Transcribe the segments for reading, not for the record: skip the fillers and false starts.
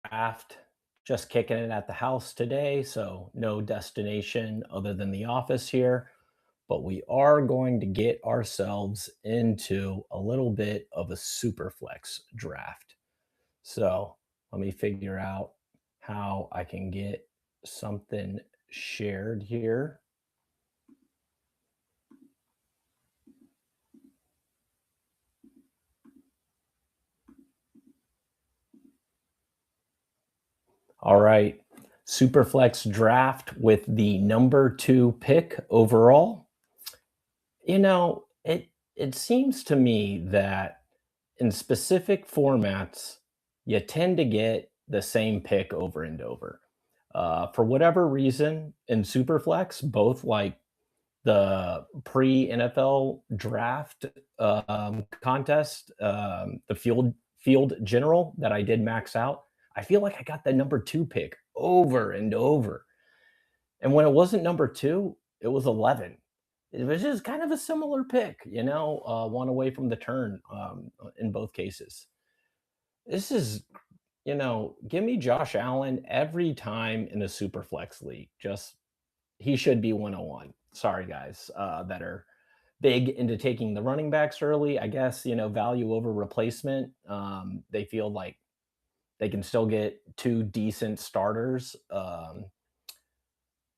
draft. Just kicking it at the house today, so no destination other than the office here. But we are going to get ourselves into a little bit of a Superflex draft. So let me figure out how I can get something shared here. All right. Superflex draft with the number 2 pick overall. It seems to me that in specific formats, you tend to get the same pick over and over. For whatever reason, in Superflex, both like the pre NFL draft contest, the field general that I did max out, I feel like I got the number 2 pick over and over. And when it wasn't number 2, it was 11. It was just kind of a similar pick, one away from the turn in both cases. This is, give me Josh Allen every time in a super flex league. Just he should be 101. Sorry, guys, that are big into taking the running backs early. I guess, value over replacement. They feel like they can still get two decent starters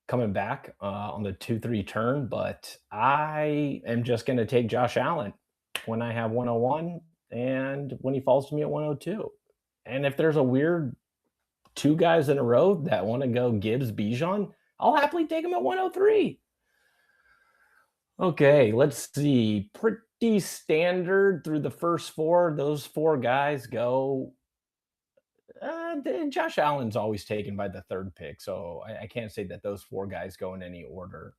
coming back on the 2-3 turn, but I am just going to take Josh Allen when I have 101 and when he falls to me at 102. And if there's a weird two guys in a row that want to go Gibbs Bijan, I'll happily take him at 103. Okay, let's see. Pretty standard through the first four. Those four guys go. Josh Allen's always taken by the third pick, so I can't say that those four guys go in any order.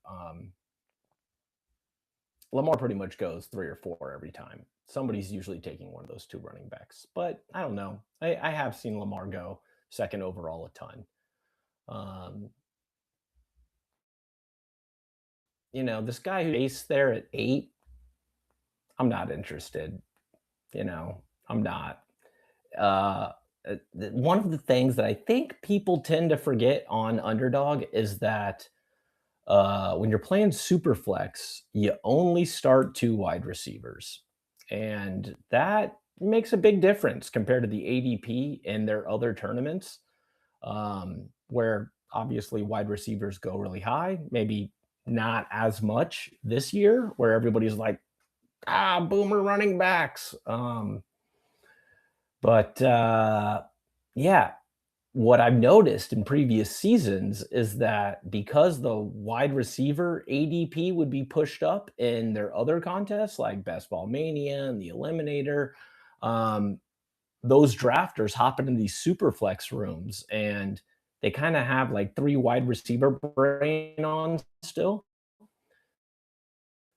Lamar pretty much goes three or four every time. Somebody's usually taking one of those two running backs, but I don't know. I have seen Lamar go second overall a ton. Um, this guy who aced there at 8, I'm not interested. I'm not. One of the things that I think people tend to forget on Underdog is that when you're playing Superflex, you only start 2 wide receivers. And that makes a big difference compared to the ADP in their other tournaments, where obviously wide receivers go really high, maybe not as much this year, where everybody's like, boomer running backs. But yeah, what I've noticed in previous seasons is that because the wide receiver ADP would be pushed up in their other contests like Best Ball Mania and the Eliminator, um, those drafters hop into these super flex rooms and they kind of have like 3 wide receiver brain on still.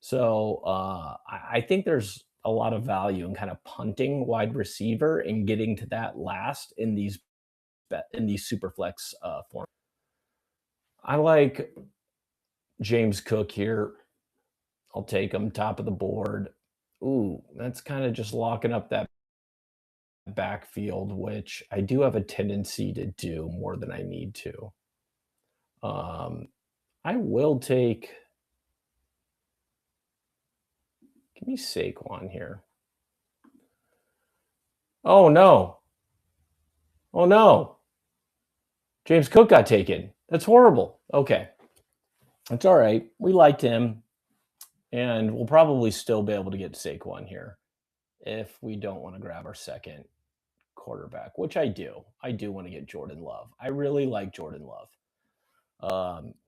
So I think there's a lot of value in kind of punting wide receiver and getting to that last in these super flex form. I like James Cook here. I'll take him top of the board. Ooh, that's kind of just locking up that backfield, which I do have a tendency to do more than I need to. Um, I will take. Give me Saquon here. Oh no! Oh no! James Cook got taken. That's horrible. Okay, that's all right. We liked him, and we'll probably still be able to get Saquon here if we don't want to grab our second quarterback, which I do. I do want to get Jordan Love. I really like Jordan Love.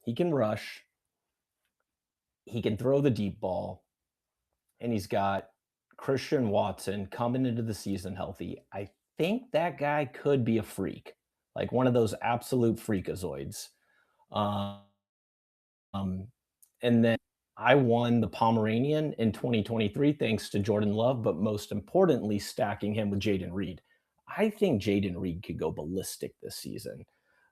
He can rush, he can throw the deep ball, and he's got Christian Watson coming into the season healthy. I think that guy could be a freak, like one of those absolute freakazoids. Um, and then I won the Pomeranian in 2023 thanks to Jordan Love, but most importantly, stacking him with Jaden Reed. I think Jaden Reed could go ballistic this season,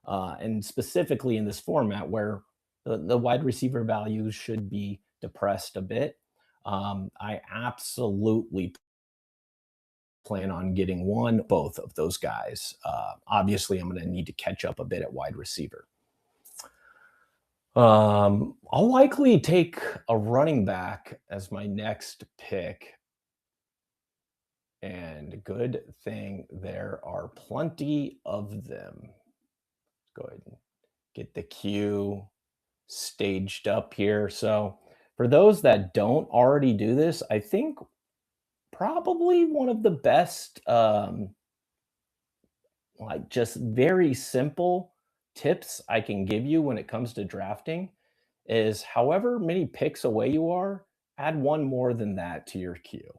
and specifically in this format where the wide receiver values should be depressed a bit. I absolutely plan on getting one, both of those guys. Obviously, I'm going to need to catch up a bit at wide receiver. I'll likely take a running back as my next pick. And good thing there are plenty of them. Go ahead and get the queue staged up here. So, for those that don't already do this, I think probably one of the best, like just very simple tips I can give you when it comes to drafting is however many picks away you are, add one more than that to your queue.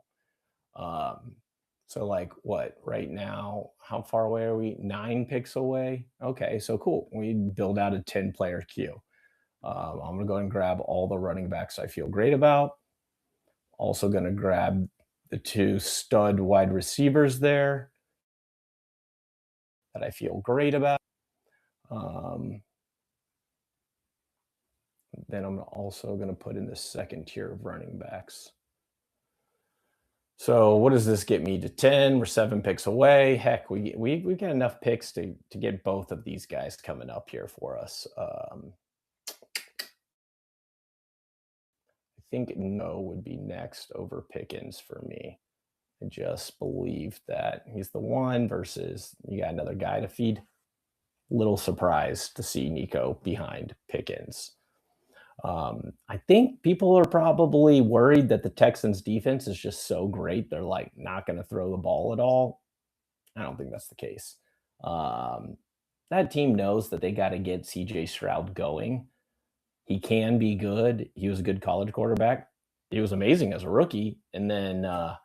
Um, so like what right now, how far away are we? 9 picks away. Okay, so cool. We build out a 10-player queue. I'm gonna go and grab all the running backs I feel great about. Also gonna grab the 2 stud wide receivers there that I feel great about. Um, then I'm also gonna put in the second tier of running backs. So what does this get me to 10? We're 7 picks away. Heck, we got enough picks to get both of these guys coming up here for us. I think No would be next over Pickens for me. I just believe that he's the one versus you got another guy to feed. Little surprised to see Nico behind Pickens. I think people are probably worried that the Texans defense is just so great. They're like not going to throw the ball at all. I don't think that's the case. Um, that team knows that they got to get CJ Stroud going. He can be good. He was a good college quarterback. He was amazing as a rookie. And then, of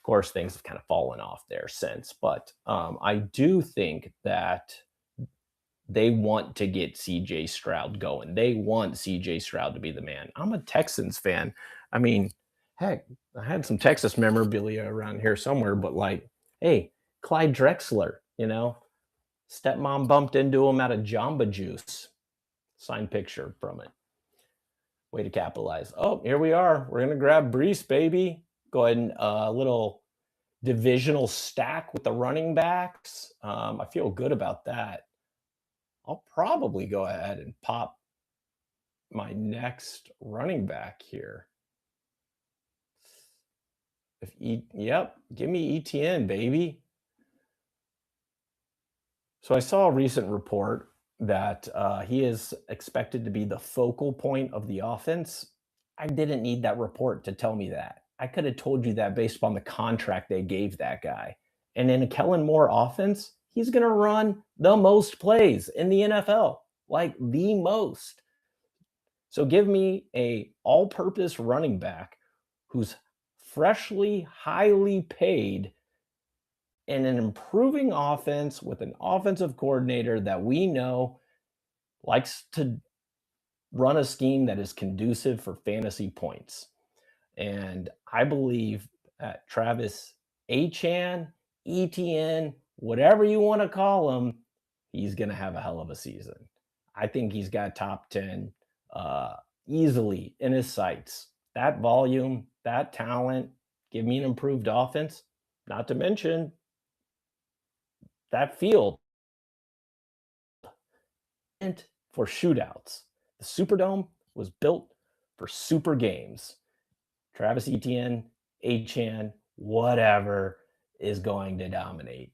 course, things have kind of fallen off there since. But I do think that they want to get CJ Stroud going. They want CJ Stroud to be the man. I'm a Texans fan. I mean, heck, I had some Texas memorabilia around here somewhere, but like, hey, Clyde Drexler, stepmom bumped into him at a Jamba Juice. Signed picture from it. Way to capitalize. Oh, here we are. We're gonna grab Brees, baby. Go ahead and a little divisional stack with the running backs. I feel good about that. I'll probably go ahead and pop my next running back here. Yep, give me ETN, baby. So I saw a recent report that he is expected to be the focal point of the offense. I didn't need that report to tell me that. I could have told you that based upon the contract they gave that guy. And in a Kellen Moore offense, he's going to run the most plays in the NFL, like the most. So give me a all-purpose running back who's freshly, highly paid in an improving offense with an offensive coordinator that we know likes to run a scheme that is conducive for fantasy points. And I believe that Travis Achan, ETN, whatever you want to call him, he's going to have a hell of a season. I think he's got top 10 easily in his sights. That volume, that talent, give me an improved offense, not to mention that field for shootouts. The Superdome was built for super games. Travis Etienne, Achan, whatever is going to dominate.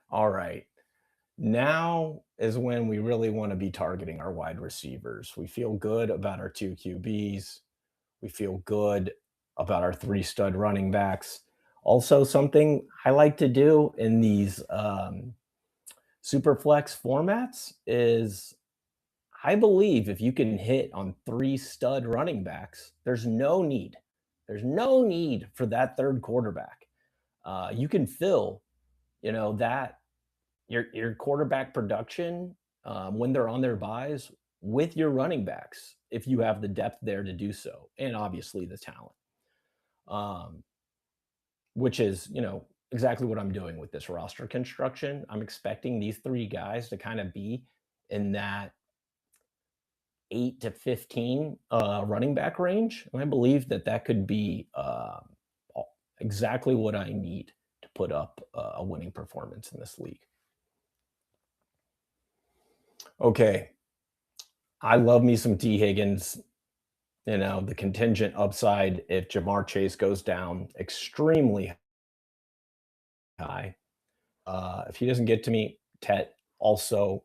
All right. Now is when we really want to be targeting our wide receivers. We feel good about our 2 QBs. We feel good about our 3 stud running backs. Also, something I like to do in these Superflex formats is I believe if you can hit on 3 stud running backs, there's no need. There's no need for that third quarterback. You can fill, that your quarterback production when they're on their buys with your running backs if you have the depth there to do so, and obviously the talent. Which is, exactly what I'm doing with this roster construction. I'm expecting these 3 guys to kind of be in that 8 to 15 running back range. And I believe that could be exactly what I need put up a winning performance in this league. Okay, I love me some T. Higgins. The contingent upside if Jamar Chase goes down extremely high. If he doesn't get to me, Tet also,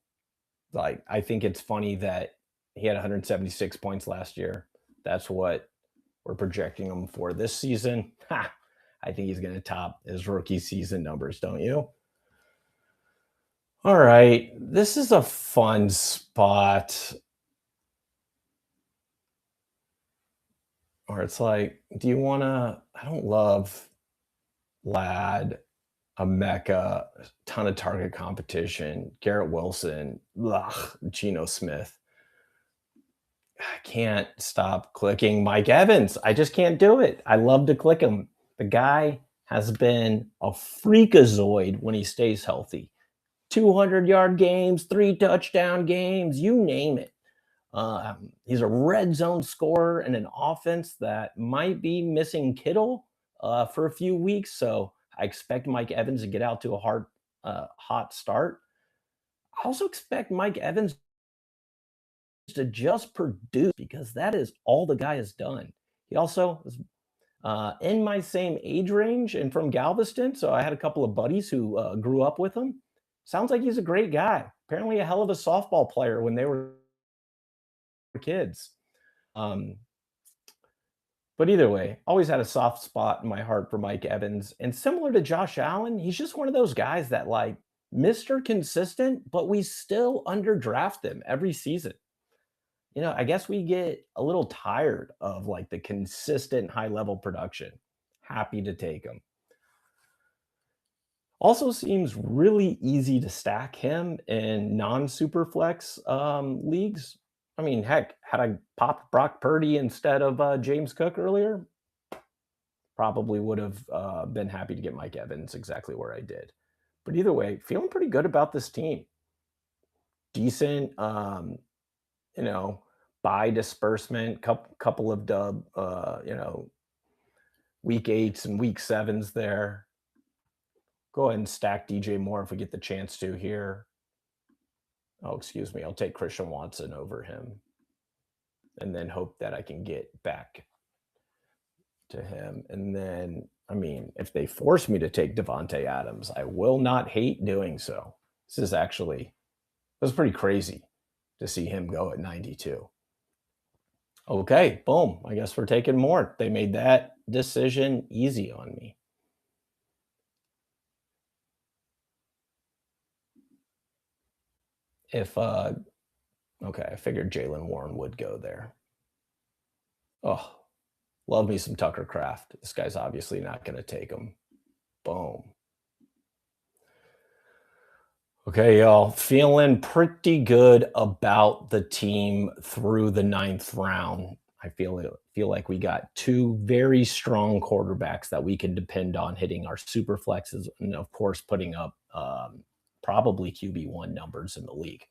like, I think it's funny that he had 176 points last year. That's what we're projecting him for this season. Ha! I think he's going to top his rookie season numbers, don't you? All right, this is a fun spot. Or it's like, do you want to? I don't love Lad, a Mecca, ton of target competition, Garrett Wilson, ugh, Geno Smith. I can't stop clicking Mike Evans. I just can't do it. I love to click him. The guy has been a freakazoid when he stays healthy. 200-yard games, 3 touchdown games, you name it. He's a red zone scorer in an offense that might be missing Kittle for a few weeks. So I expect Mike Evans to get out to a hot start. I also expect Mike Evans to just produce because that is all the guy has done. He also is in my same age range and from Galveston. So I had a couple of buddies who grew up with him. Sounds like he's a great guy. Apparently, a hell of a softball player when they were kids. Um, but either way, always had a soft spot in my heart for Mike Evans. And similar to Josh Allen, he's just one of those guys that, like, Mr. Consistent, but we still underdraft him every season. I guess we get a little tired of like the consistent high level production. Happy to take him. Also seems really easy to stack him in non-Superflex leagues. I mean, heck, had I popped Brock Purdy instead of James Cook earlier, probably would have been happy to get Mike Evans exactly where I did. But either way, feeling pretty good about this team. Decent, by disbursement, couple of week 8s and week 7s there. Go ahead and stack DJ Moore if we get the chance to here. Oh, excuse me. I'll take Christian Watson over him and then hope that I can get back to him. And then, I mean, if they force me to take Devontae Adams, I will not hate doing so. This was pretty crazy to see him go at 92. Okay, boom. I guess we're taking more. They made that decision easy on me. Okay, I figured Jalen Warren would go there. Oh, love me some Tucker Kraft. This guy's obviously not going to take him. Boom. Okay, y'all, feeling pretty good about the team through the 9th round. I feel like we got 2 very strong quarterbacks that we can depend on hitting our super flexes and, of course, putting up probably QB1 numbers in the league.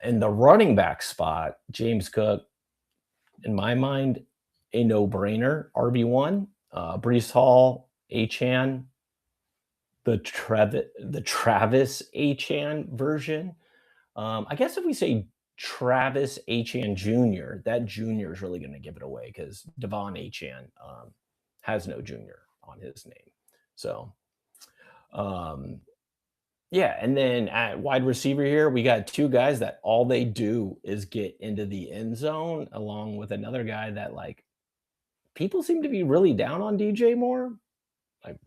In the running back spot, James Cook, in my mind, a no-brainer, RB1. Brees Hall, Achane, the Travis Achane version. I guess if we say Travis Achane Jr., that junior is really going to give it away because Devon Achane has no junior on his name. So, yeah. And then at wide receiver here, we got 2 guys that all they do is get into the end zone, along with another guy that, like, people seem to be really down on DJ Moore. Like,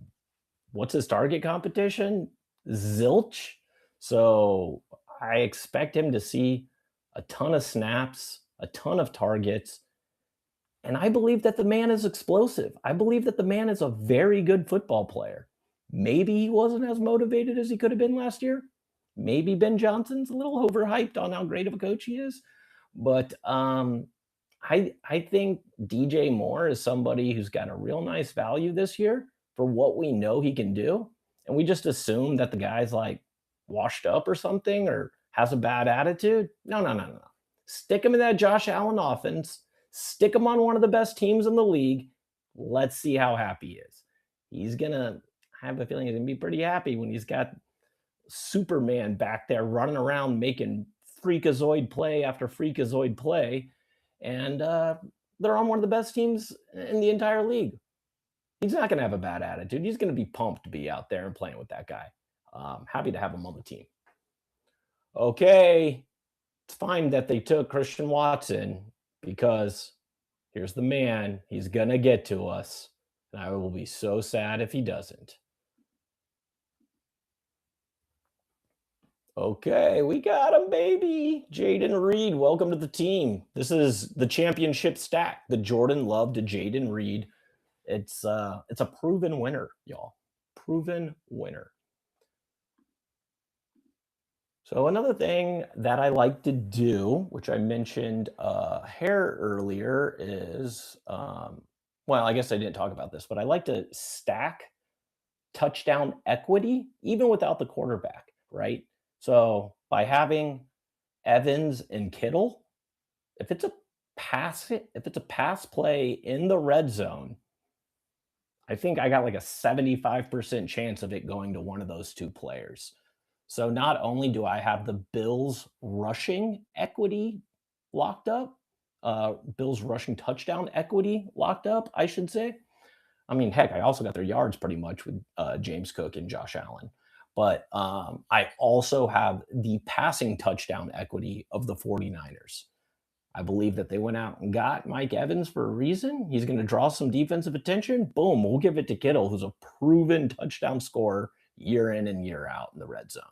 what's his target competition? Zilch. So I expect him to see a ton of snaps, a ton of targets. And I believe that the man is explosive. I believe that the man is a very good football player. Maybe he wasn't as motivated as he could have been last year. Maybe Ben Johnson's a little overhyped on how great of a coach he is. But I think DJ Moore is somebody who's got a real nice value this year for what we know he can do. And we just assume that the guy's like washed up or something or has a bad attitude. No. Stick him in that Josh Allen offense. Stick him on one of the best teams in the league. Let's see how happy he is. he's gonna I have a feeling he's gonna be pretty happy when he's got Superman back there running around making freakazoid play after freakazoid play, and they're on one of the best teams in the entire league. He's not going to have a bad attitude. He's going to be pumped to be out there and playing with that guy. Happy to have him on the team. Okay, it's fine that they took Christian Watson because here's the man. He's going to get to us. And I will be so sad if he doesn't. Okay, we got him, baby. Jaden Reed, welcome to the team. This is the championship stack, the Jordan Love to Jaden Reed. It's a proven winner, y'all. Proven winner. So another thing that I like to do, which I mentioned hair earlier, is well, I guess I didn't talk about this, but I like to stack touchdown equity even without the quarterback, right? So by having Evans and Kittle, if it's a pass play in the red zone, I think I got like a 75% chance of it going to one of those two players. So not only do I have the Bills rushing equity locked up, Bills rushing touchdown equity locked up, I should say. I mean, heck, I also got their yards pretty much with James Cook and Josh Allen. But I also have the passing touchdown equity of the 49ers. I believe that they went out and got Mike Evans for a reason. He's going to draw some defensive attention. Boom, we'll give it to Kittle, who's a proven touchdown scorer year in and year out in the red zone.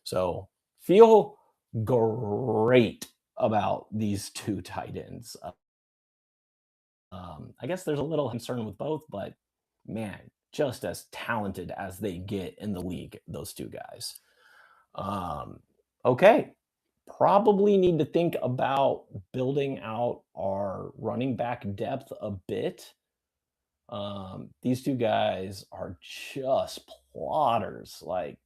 So feel great about these two tight ends. I guess there's a little concern with both, but man, just as talented as they get in the league, those two guys. Okay, probably need to think about building out our running back depth a bit. These two guys are just plotters. Like,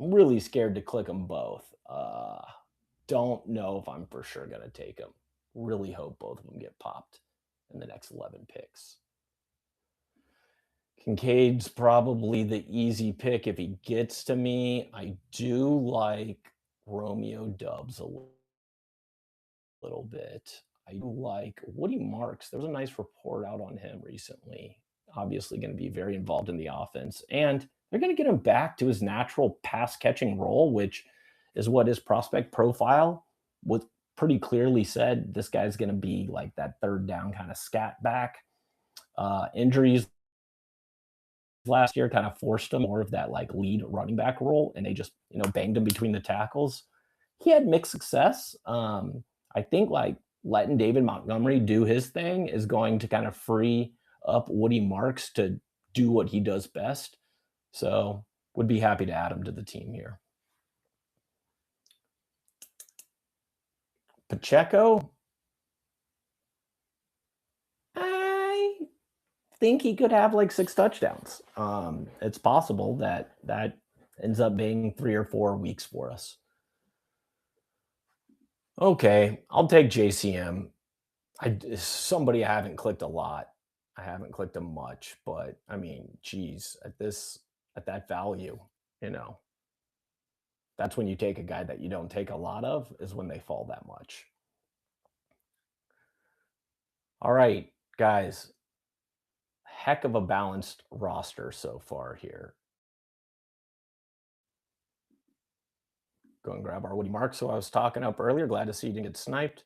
I'm really scared to click them both. Don't know if I'm for sure going to take them. Really hope both of them get popped in the next 11 picks. Kincaid's probably the easy pick if he gets to me. I do like Romeo Dubs a little bit. I do like Woody Marks. There was a nice report out on him recently. Obviously going to be very involved in the offense. And they're going to get him back to his natural pass catching role, which is what his prospect profile was pretty clearly said. This guy's going to be like that third down kind of scat back. Injuries last year kind of forced him more of that like lead running back role, and they just banged him between the tackles. He had mixed success. I think like letting David Montgomery do his thing is going to kind of free up Woody Marks to do what he does best. So would be happy to add him to the team here. Pacheco, I think he could have like 6 touchdowns. It's possible that ends up being 3 or 4 weeks for us. Okay, I'll take JCM. Somebody I haven't clicked a lot. I haven't clicked them much, but I mean, geez, at that value, that's when you take a guy that you don't take a lot of, is when they fall that much. All right, guys, heck of a balanced roster so far here. Go and grab our Woody Marks, who I was talking up earlier. Glad to see you didn't get sniped.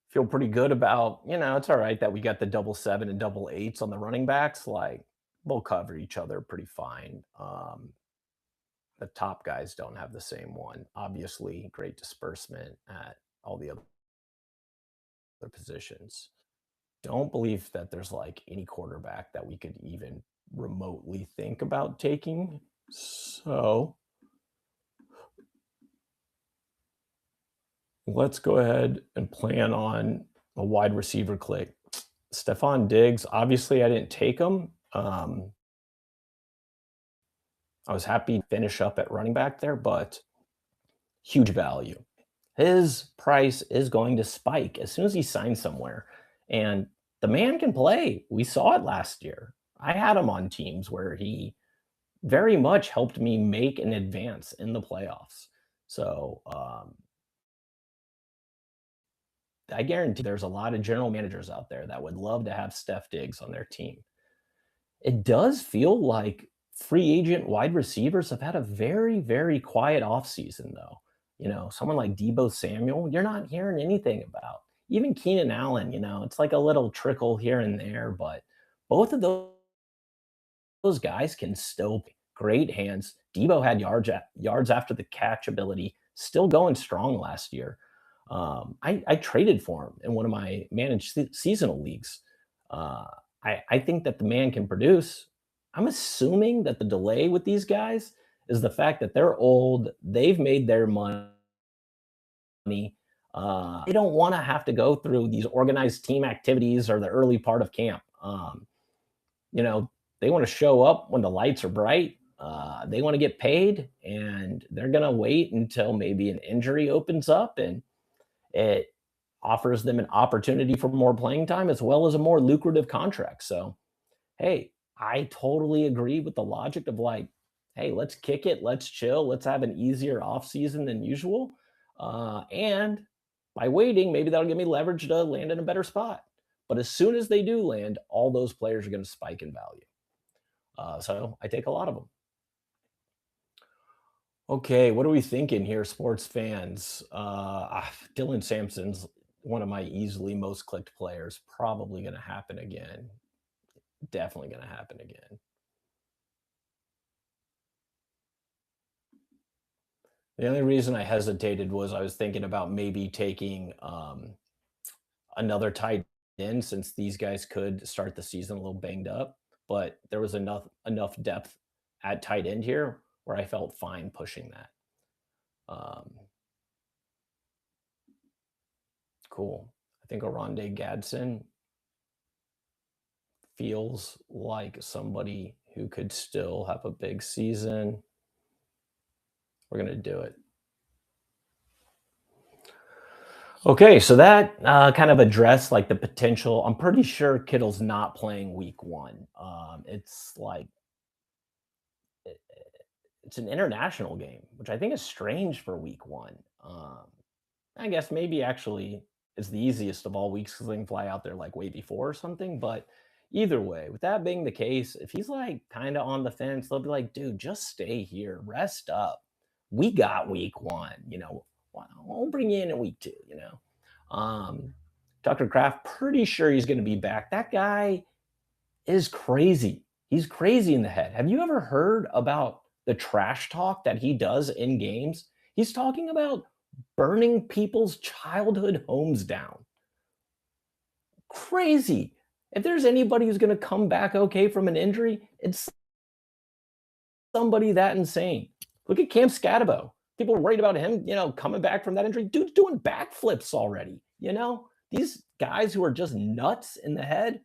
Feel pretty good about, it's all right that we got the 7 and 8s on the running backs. Like, we'll cover each other pretty fine. The top guys don't have the same one. Obviously, great disbursement at all the other positions. Don't believe that there's like any quarterback that we could even remotely think about taking. So let's go ahead and plan on a wide receiver click. Stephon Diggs, obviously I didn't take him. I was happy to finish up at running back there, but huge value. His price is going to spike as soon as he signs somewhere. And the man can play. We saw it last year. I had him on teams where he very much helped me make an advance in the playoffs. So I guarantee there's a lot of general managers out there that would love to have Steph Diggs on their team. It does feel like free agent wide receivers have had a very, very quiet offseason, though. Someone like Debo Samuel, you're not hearing anything about. Even Keenan Allen, it's like a little trickle here and there, but both of those guys can still be great hands. Debo had yards after the catch ability, still going strong last year. I traded for him in one of my managed seasonal leagues. Uh, I think that the man can produce. I'm assuming that the delay with these guys is the fact that they're old, they've made their money. They don't want to have to go through these organized team activities or the early part of camp. You know, they want to show up when the lights are bright. They want to get paid, and they're going to wait until maybe an injury opens up and it offers them an opportunity for more playing time as well as a more lucrative contract. So, hey, I totally agree with the logic of like, hey, let's kick it, let's chill, let's have an easier offseason than usual. And by waiting, maybe that'll give me leverage to land in a better spot. But as soon as they do land, all those players are going to spike in value. So I take a lot of them. Okay, what are we thinking here, sports fans? Dylan Sampson's one of my easily most clicked players. Probably going to happen again. Definitely going to happen again. The only reason I hesitated was I was thinking about maybe taking another tight end since these guys could start the season a little banged up, but there was enough depth at tight end here where I felt fine pushing that. Um, cool. I think Oronde Gadsden feels like somebody who could still have a big season. We're going to do it. Okay, so that kind of addressed like the potential. I'm pretty sure Kittle's not playing week one. It's like it, it's an international game, which I think is strange for week one. I guess maybe actually it's the easiest of all weeks because they can fly out there like way before or something. But either way, with that being the case, if he's like kind of on the fence, they'll be like, dude, just stay here, rest up. We got week one, I'll bring you in week two. Um, Dr. Kraft, pretty sure he's going to be back. That guy is crazy. He's crazy in the head. Have you ever heard about the trash talk that he does in games? He's talking about burning people's childhood homes down. Crazy. If there's anybody who's going to come back okay from an injury, it's somebody that insane. Look at Cam Scatabo. People are worried about him, coming back from that injury. Dude's doing backflips already. These guys who are just nuts in the head,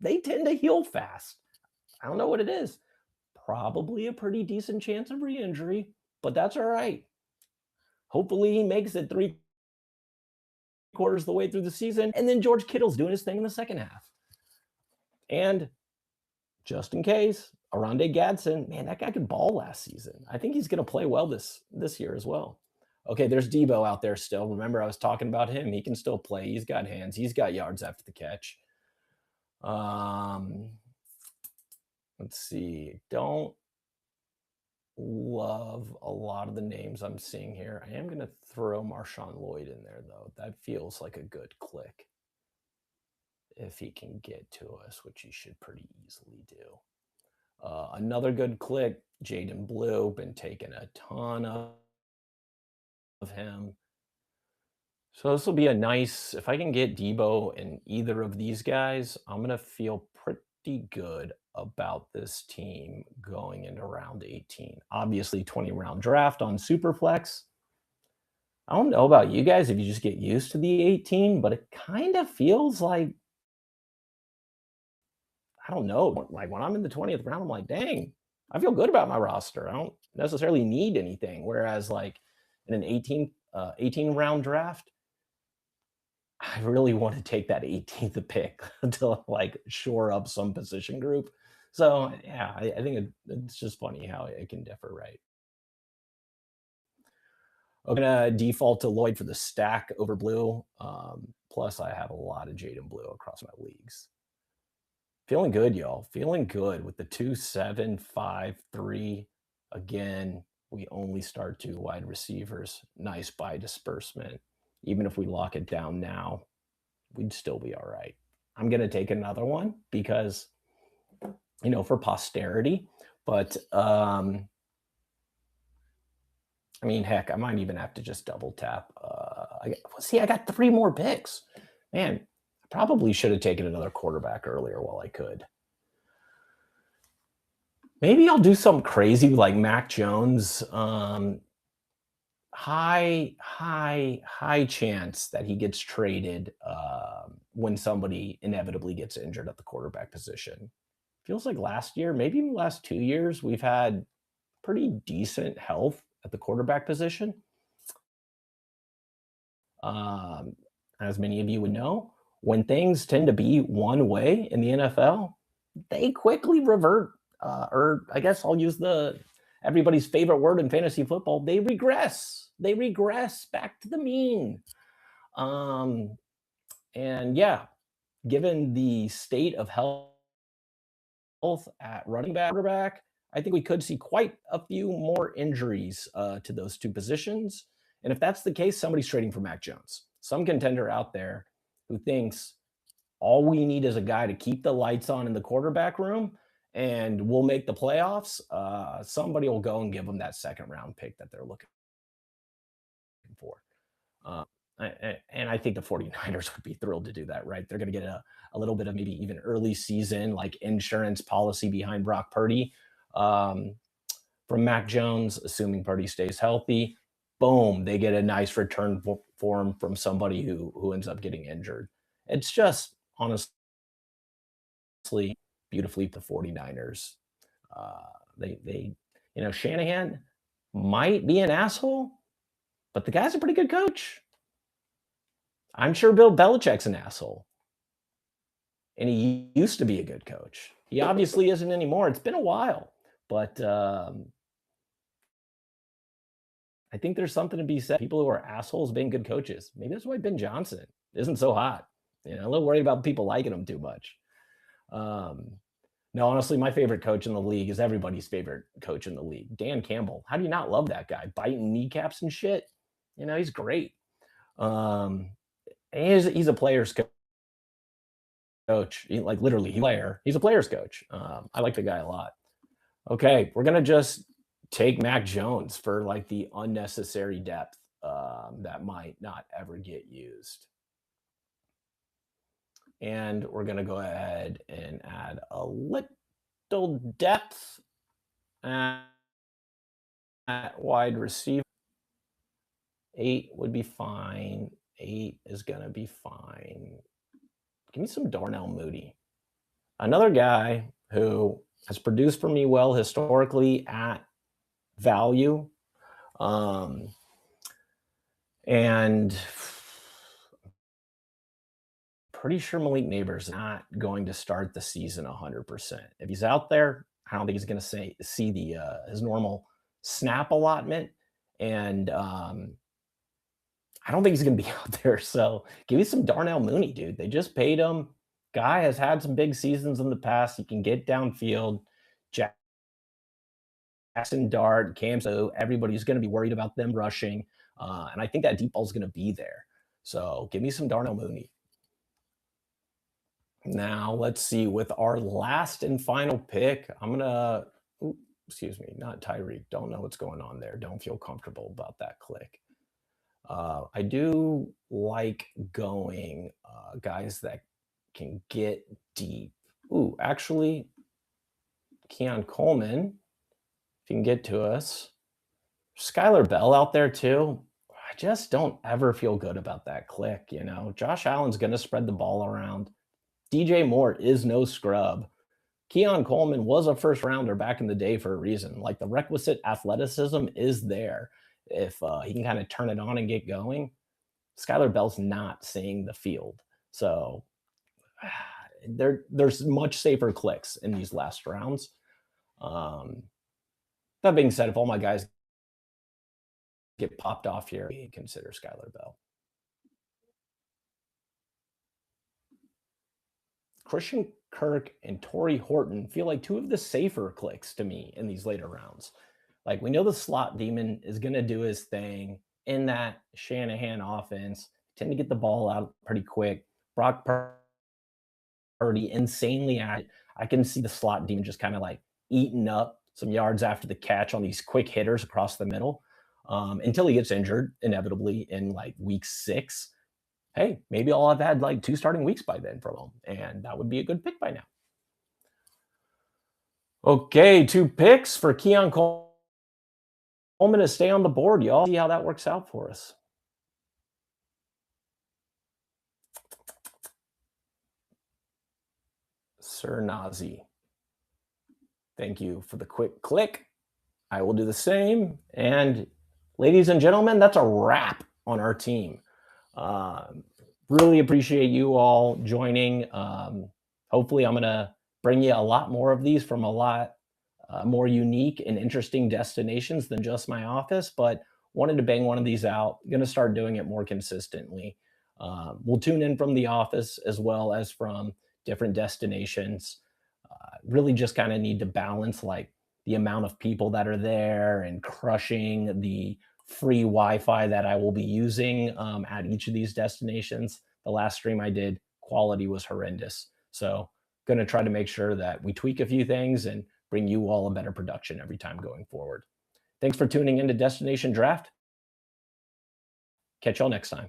they tend to heal fast. I don't know what it is. Probably a pretty decent chance of re-injury, but that's all right. Hopefully he makes it 3/4 of the way through the season, and then George Kittle's doing his thing in the second half. And just in case, Oronde Gadsden, man, that guy could ball last season. I think he's going to play well this year as well. Okay, there's Debo out there still. Remember, I was talking about him. He can still play. He's got hands. He's got yards after the catch. Let's see. Don't love a lot of the names I'm seeing here. I am going to throw Marshawn Lloyd in there, though. That feels like a good click if he can get to us, which he should pretty easily do. Another good click, Jaden Blue, been taking a ton of him. So this will be a nice, if I can get Debo in either of these guys, I'm going to feel pretty good about this team going into round 18. Obviously, 20-round draft on Superflex. I don't know about you guys if you just get used to the 18, but it kind of feels like, I don't know, like when I'm in the 20th round, I'm like, dang, I feel good about my roster. I don't necessarily need anything. Whereas like in an 18 round draft, I really want to take that 18th pick to like shore up some position group. So yeah, I think it's just funny how it can differ, right? I'm gonna default to Lloyd for the stack over Blue. Plus, I have a lot of Jaden Blue across my leagues. Feeling good, y'all. Feeling good with the 2-7-5-3. Again, we only start two wide receivers. Nice by disbursement. Even if we lock it down now, we'd still be all right. I'm gonna take another one because for posterity. But I mean, heck, I might even have to just double tap. I got three more picks. Man, I probably should have taken another quarterback earlier while I could. Maybe I'll do something crazy like Mac Jones. High chance that he gets traded when somebody inevitably gets injured at the quarterback position. Feels like last year, maybe even the last 2 years, we've had pretty decent health at the quarterback position. Um, as many of you would know, when things tend to be one way in the NFL, they quickly revert. Or I guess I'll use the everybody's favorite word in fantasy football. They regress. They regress back to the mean. Um, and yeah, given the state of health at running back, quarterback, I think we could see quite a few more injuries to those two positions. And if that's the case, somebody's trading for Mac Jones. Some contender out there who thinks all we need is a guy to keep the lights on in the quarterback room and we'll make the playoffs. Somebody will go and give them that second round pick that they're looking for. Uh, and I think the 49ers would be thrilled to do that, right? They're going to get a little bit of maybe even early season like insurance policy behind Brock Purdy from Mac Jones, assuming Purdy stays healthy. Boom, they get a nice return for him from somebody who ends up getting injured. It's just honestly beautifully the 49ers. Uh, they Shanahan might be an asshole, but the guy's a pretty good coach. I'm sure Bill Belichick's an asshole. And he used to be a good coach. He obviously isn't anymore. It's been a while. But I think there's something to be said. People who are assholes being good coaches. Maybe that's why Ben Johnson isn't so hot. A little worried about people liking him too much. No, honestly, my favorite coach in the league is everybody's favorite coach in the league, Dan Campbell. How do you not love that guy? Biting kneecaps and shit. He's great. He's a player's coach. Literally, he's a player's coach. I like the guy a lot. Okay, we're gonna just take Mac Jones for like the unnecessary depth that might not ever get used. And we're going to go ahead and add a little depth at wide receiver. 8 would be fine. 8 is going to be fine. Give me some Darnell Mooney. Another guy who has produced for me well historically at value. And pretty sure Malik Neighbors not going to start the season 100%. If he's out there, I don't think he's going to see the his normal snap allotment, and I don't think he's going to be out there. So give me some Darnell Mooney, dude. They just paid him. Guy has had some big seasons in the past. He can get downfield. Jackson Dart, Cam, so everybody's going to be worried about them rushing, and I think that deep ball is going to be there. So give me some Darnell Mooney. Now, let's see. With our last and final pick, I'm going to, excuse me, not Tyreek. Don't know what's going on there. Don't feel comfortable about that click. I do like going guys that can get deep. Ooh, actually, Keon Coleman, if you can get to us. Skylar Bell out there too. I just don't ever feel good about that click. Josh Allen's going to spread the ball around. DJ Moore is no scrub. Keon Coleman was a first rounder back in the day for a reason. Like the requisite athleticism is there. If he can kind of turn it on and get going, Skylar Bell's not seeing the field. So there's much safer clicks in these last rounds. Um, that being said, if all my guys get popped off here, we consider Skylar Bell. Christian Kirk and Torrey Horton feel like two of the safer clicks to me in these later rounds. Like we know the slot demon is going to do his thing in that Shanahan offense, tend to get the ball out pretty quick. Brock Purdy insanely at it. I can see the slot demon just kind of like eating up some yards after the catch on these quick hitters across the middle until he gets injured inevitably in like week 6. Hey, maybe I'll have had like 2 starting weeks by then from him, and that would be a good pick by now. Okay, 2 picks for Keon Coleman to stay on the board, y'all. See how that works out for us. Sir Nazi. Thank you for the quick click. I will do the same. And ladies and gentlemen, that's a wrap on our team. Really appreciate you all joining. Hopefully, I'm going to bring you a lot more of these from a lot more unique and interesting destinations than just my office, but wanted to bang one of these out. Going to start doing it more consistently. We'll tune in from the office as well as from different destinations. Really just kind of need to balance like the amount of people that are there and crushing the free Wi-Fi that I will be using at each of these destinations. The last stream I did, quality was horrendous. So going to try to make sure that we tweak a few things and bring you all a better production every time going forward. Thanks for tuning into Destination Draft. Catch y'all next time.